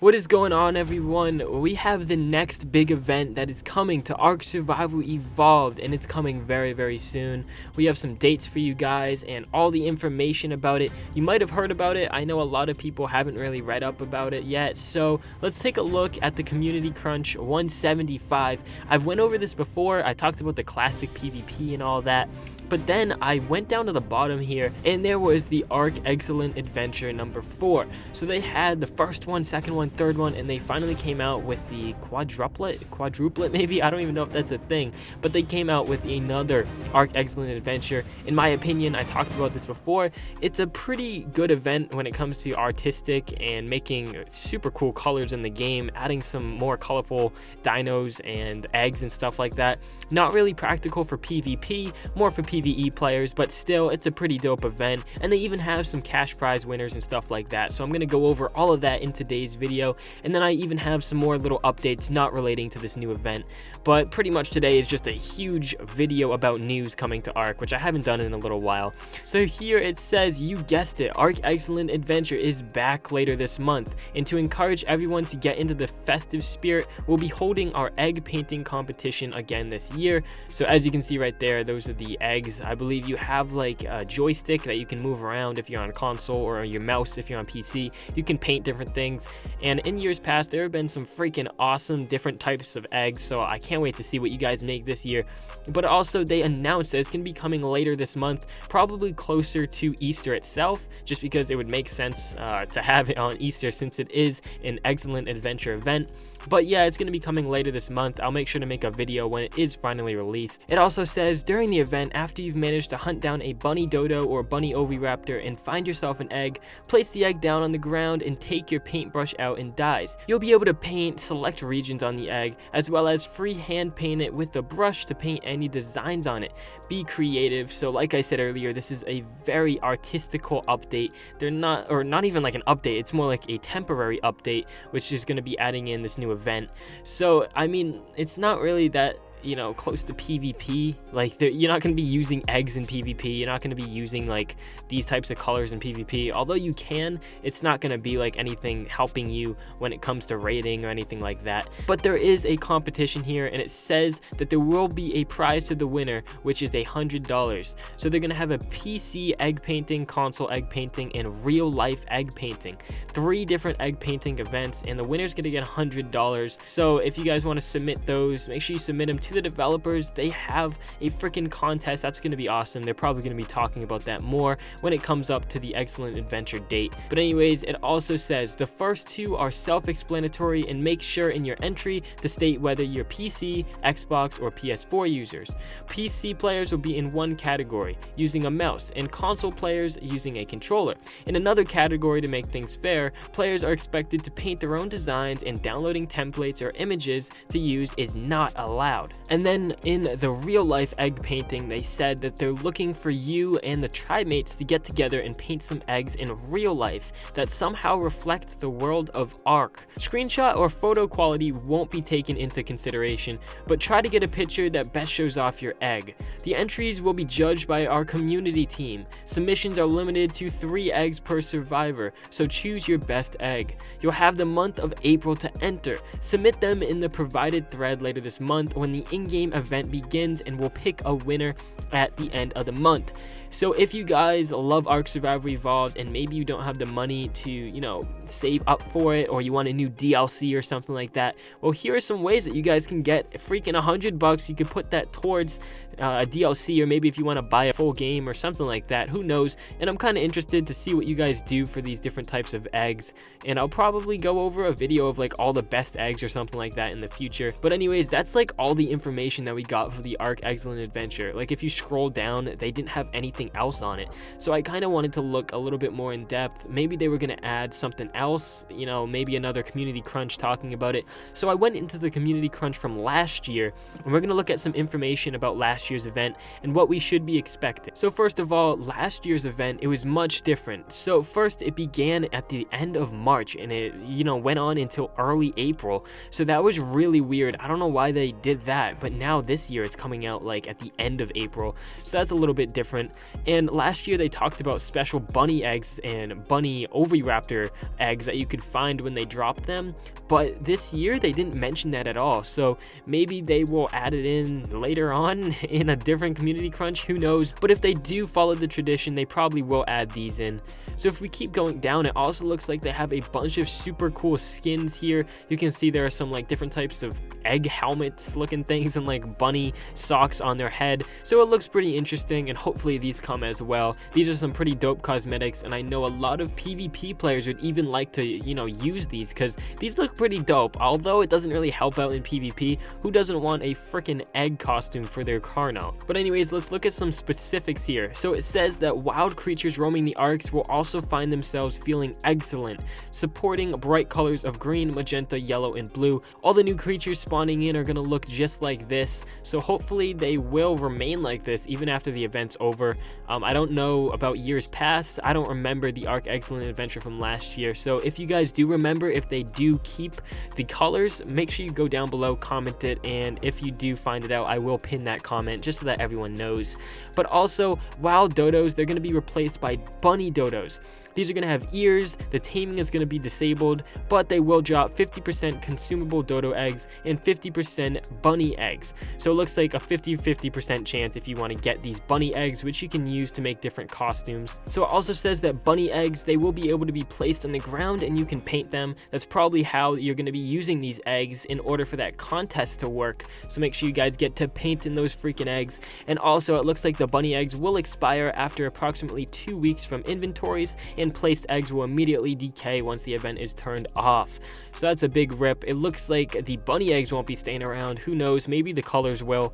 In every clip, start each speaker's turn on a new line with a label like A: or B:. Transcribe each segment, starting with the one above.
A: What is going on, everyone? We have the next big event that is coming to Ark Survival Evolved, and it's coming very soon. We have some dates for you guys and all the information about it. You might have heard about it. I know a lot of people haven't really read up about it yet, so let's take a look at the Community Crunch 175. I've went over this before. I talked about the classic PvP and all that. But then I went down to the bottom here, and there was the Ark Excellent Adventure number 4. So they had the first one, second one, third one, and they finally came out with the quadruplet maybe? I don't even know if that's a thing. But they came out with another Ark Excellent Adventure. In my opinion, I talked about this before, it's a pretty good event when it comes to artistic and making super cool colors in the game, adding some more colorful dinos and eggs and stuff like that. Not really practical for PvP, more for PvE players, but still it's a pretty dope event, and they even have some cash prize winners and stuff like that. So I'm going to go over all of that in today's video, and then I even have some more little updates not relating to this new event. But pretty much today is just a huge video about news coming to Ark, which I haven't done in a little while. So here it says, you guessed it, Ark Excellent Adventure is back later this month, and to encourage everyone to get into the festive spirit, we'll be holding our egg painting competition again this year. So as you can see right there, those are the eggs. I believe you have like a joystick that you can move around if you're on a console, or your mouse if you're on PC. You can paint different things, and in years past there have been some freaking awesome different types of eggs, so I can't wait to see what you guys make this year. But also they announced that it's going to be coming later this month, probably closer to Easter itself, just because it would make sense to have it on Easter since it is an Excellent Adventure event. But yeah, it's going to be coming later this month. I'll make sure to make a video when it is finally released. It also says, during the event, after you've managed to hunt down a bunny dodo or bunny oviraptor and find yourself an egg, place the egg down on the ground and take your paintbrush out and dyes. You'll be able to paint select regions on the egg, as well as freehand paint it with the brush to paint any designs on it. Be creative. So like I said earlier, this is a very artistical update. They're not, or not even like an update, it's more like a temporary update, which is going to be adding in this new event. So I mean, it's not really that, you know, close to PvP. Like, you're not going to be using eggs in PvP. You're not going to be using like these types of colors in PvP. Although you can, it's not going to be like anything helping you when it comes to raiding or anything like that. But there is a competition here, and it says that there will be a prize to the winner, which is $100. So they're going to have a PC egg painting, console egg painting, and real life egg painting. 3 different egg painting events, and the winner's going to get $100. So if you guys want to submit those, make sure you submit them to the developers. They have a freaking contest that's going to be awesome. They're probably going to be talking about that more when it comes up to the Excellent Adventure date. But anyways, it also says the first 2 are self-explanatory, and make sure in your entry to state whether you're PC, Xbox, or PS4 users. PC players will be in one category, using a mouse, and console players using a controller. In another category, to make things fair, players are expected to paint their own designs, and downloading templates or images to use is not allowed. And then in the real life egg painting, they said that they're looking for you and the tribe mates to get together and paint some eggs in real life that somehow reflect the world of Ark. Screenshot or photo quality won't be taken into consideration, but try to get a picture that best shows off your egg. The entries will be judged by our community team. Submissions are limited to 3 eggs per survivor, so choose your best egg. You'll have the month of April to enter. Submit them in the provided thread later this month when the in-game event begins, and we'll pick a winner at the end of the month. So if you guys love Ark Survival Evolved and maybe you don't have the money to, you know, save up for it, or you want a new DLC or something like that, well, here are some ways that you guys can get freaking $100. You could put that towards a DLC, or maybe if you want to buy a full game or something like that, who knows. And I'm kind of interested to see what you guys do for these different types of eggs, and I'll probably go over a video of like all the best eggs or something like that in the future. But anyways, that's like all the information that we got for the Ark Excellent Adventure. Like, if you scroll down, they didn't have anything else on it, so I kind of wanted to look a little bit more in depth. Maybe they were going to add something else, you know, maybe another community crunch talking about it. So I went into the community crunch from last year, and we're going to look at some information about last year's event and what we should be expecting. So first of all, last year's event, it was much different. So first, it began at the end of March, and it, you know, went on until early April. So that was really weird. I don't know why they did that, but now this year it's coming out like at the end of April, so that's a little bit different. And last year they talked about special bunny eggs and bunny oviraptor eggs that you could find when they dropped them, but this year they didn't mention that at all. So maybe they will add it in later on in a different community crunch, who knows. But if they do follow the tradition, they probably will add these in. So if we keep going down, it also looks like they have a bunch of super cool skins here. You can see there are some like different types of egg helmets looking things and like bunny socks on their head. So it looks pretty interesting, and hopefully these come as well. These are some pretty dope cosmetics, and I know a lot of PvP players would even like to, you know, use these because these look pretty dope. Although it doesn't really help out in PvP, who doesn't want a freaking egg costume for their Carno? But anyways, let's look at some specifics here. So it says that wild creatures roaming the Arks will also find themselves feeling excellent, supporting bright colors of green, magenta, yellow, and blue. All the new creatures spawning in are going to look just like this, so hopefully they will remain like this even after the event's over. I don't know about years past. I don't remember the Ark Excellent Adventure from last year, so if you guys do remember, if they do keep the colors, make sure you go down below, comment it, and if you do find it out, I will pin that comment just so that everyone knows. But also, wild dodos, they're going to be replaced by bunny dodos. These are going to have ears, the taming is going to be disabled, but they will drop 50% consumable dodo eggs and 50% bunny eggs. So it looks like a 50-50% chance if you want to get these bunny eggs, which you can use to make different costumes. So it also says that bunny eggs, they will be able to be placed on the ground and you can paint them. That's probably how you're going to be using these eggs in order for that contest to work. So make sure you guys get to painting those freaking eggs. And also it looks like the bunny eggs will expire after approximately 2 weeks from inventories, and placed eggs will immediately decay once the event is turned off. So that's a big rip. It looks like the bunny eggs won't be staying around. Who knows? Maybe the colors will.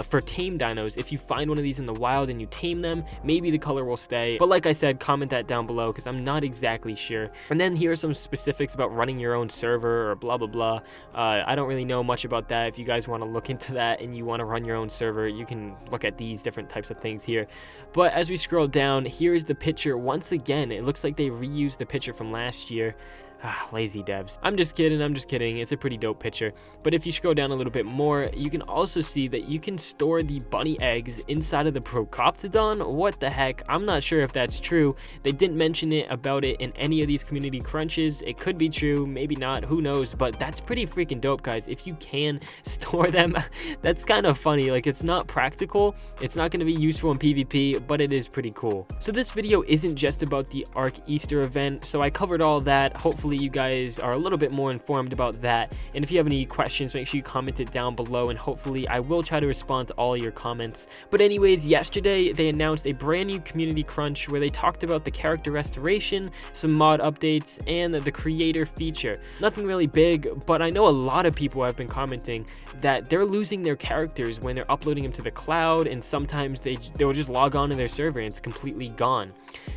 A: For tame dinos, if you find one of these in the wild and you tame them, maybe the color will stay. But like I said, comment that down below because I'm not exactly sure. And then here are some specifics about running your own server or blah blah blah. I don't really know much about that. If you guys want to look into that and you want to run your own server, you can look at these different types of things here. But as we scroll down, here's the picture once again. It looks like they reused the picture from last year. Lazy devs. I'm just kidding. It's a pretty dope picture. But if you scroll down a little bit more, you can also see that you can store the bunny eggs inside of the Procoptodon. What the heck? I'm not sure if that's true. They didn't mention it about it in any of these community crunches. It could be true, maybe not, who knows, but that's pretty freaking dope, guys. If you can store them, that's kind of funny. Like, it's not practical, it's not going to be useful in PvP, but it is pretty cool. So this video isn't just about the Ark Easter event, so I covered all that. Hopefully you guys are a little bit more informed about that, and if you have any questions, make sure you comment it down below, and hopefully I will try to respond to all your comments. But anyways, yesterday they announced a brand new community crunch where they talked about the character restoration, some mod updates, and the creator feature. Nothing really big, but I know a lot of people have been commenting that they're losing their characters when they're uploading them to the cloud, and sometimes they'll just log on to their server and it's completely gone.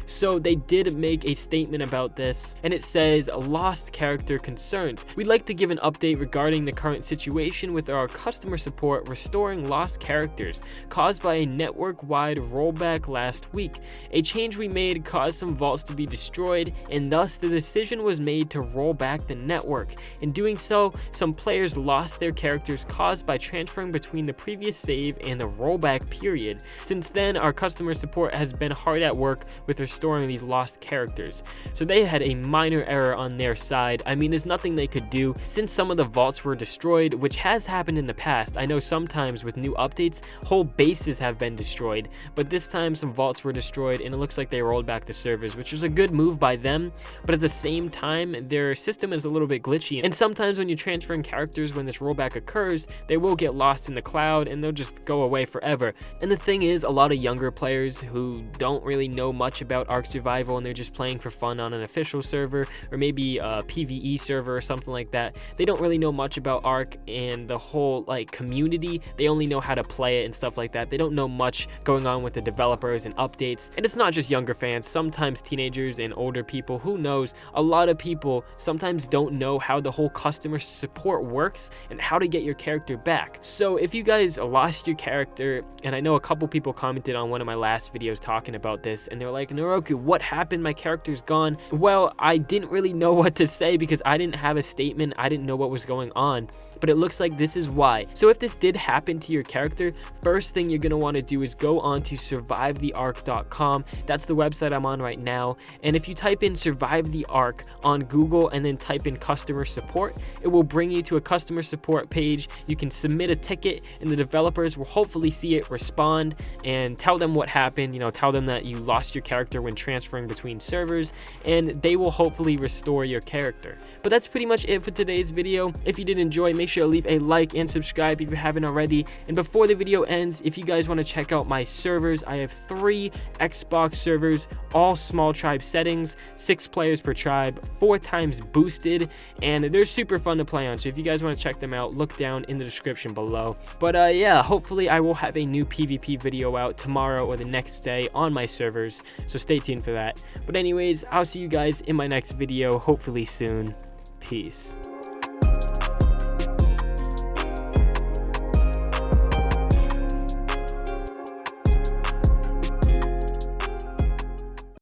A: So they did make a statement about this, and it says, lost character concerns. We'd like to give an update regarding the current situation with our customer support restoring lost characters caused by a network-wide rollback last week. A change we made caused some vaults to be destroyed, and thus the decision was made to roll back the network. In doing so, some players lost their characters caused by transferring between the previous save and the rollback period. Since then, our customer support has been hard at work with restoring these lost characters. So they had a minor error on their side. I mean, there's nothing they could do since some of the vaults were destroyed, which has happened in the past. I know sometimes with new updates, whole bases have been destroyed, but this time some vaults were destroyed and it looks like they rolled back the servers, which was a good move by them, but at the same time, their system is a little bit glitchy, and sometimes when you're transferring characters, when this rollback occurs, they will get lost in the cloud and they'll just go away forever. And the thing is, a lot of younger players who don't really know much about Ark Survival and they're just playing for fun on an official server or maybe a PvE server or something like that, they don't really know much about Ark and the whole like community. They only know how to play it and stuff like that. They don't know much going on with the developers and updates. And it's not just younger fans, sometimes teenagers and older people, who knows. A lot of people sometimes don't know how the whole customer support works and how to get your character back. So if you guys lost your character, and I know a couple people commented on one of my last videos talking about this, and they're like, Neroku, what happened? My character's gone. Well, I didn't really know what to say because I didn't have a statement. I didn't know what was going on. but it looks like this is why. So if this did happen to your character, first thing you're going to want to do is go on to survivetheark.com. That's the website I'm on right now, and if you type in Survive the Ark on Google and then type in customer support, it will bring you to a customer support page. You can submit a ticket and the developers will hopefully see it, respond, and tell them what happened. You know, tell them that you lost your character when transferring between servers, and they will hopefully restore your character. But that's pretty much it for today's video. If you did enjoy, make sure to leave a like and subscribe if you haven't already. And before the video ends, if you guys want to check out my servers, I have 3 Xbox servers, all small tribe settings, 6 players per tribe, 4 times boosted, and they're super fun to play on. So if you guys want to check them out, look down in the description below. But yeah, hopefully I will have a new PvP video out tomorrow or the next day on my servers, so stay tuned for that. But anyways, I'll see you guys in my next video, hopefully soon. Peace.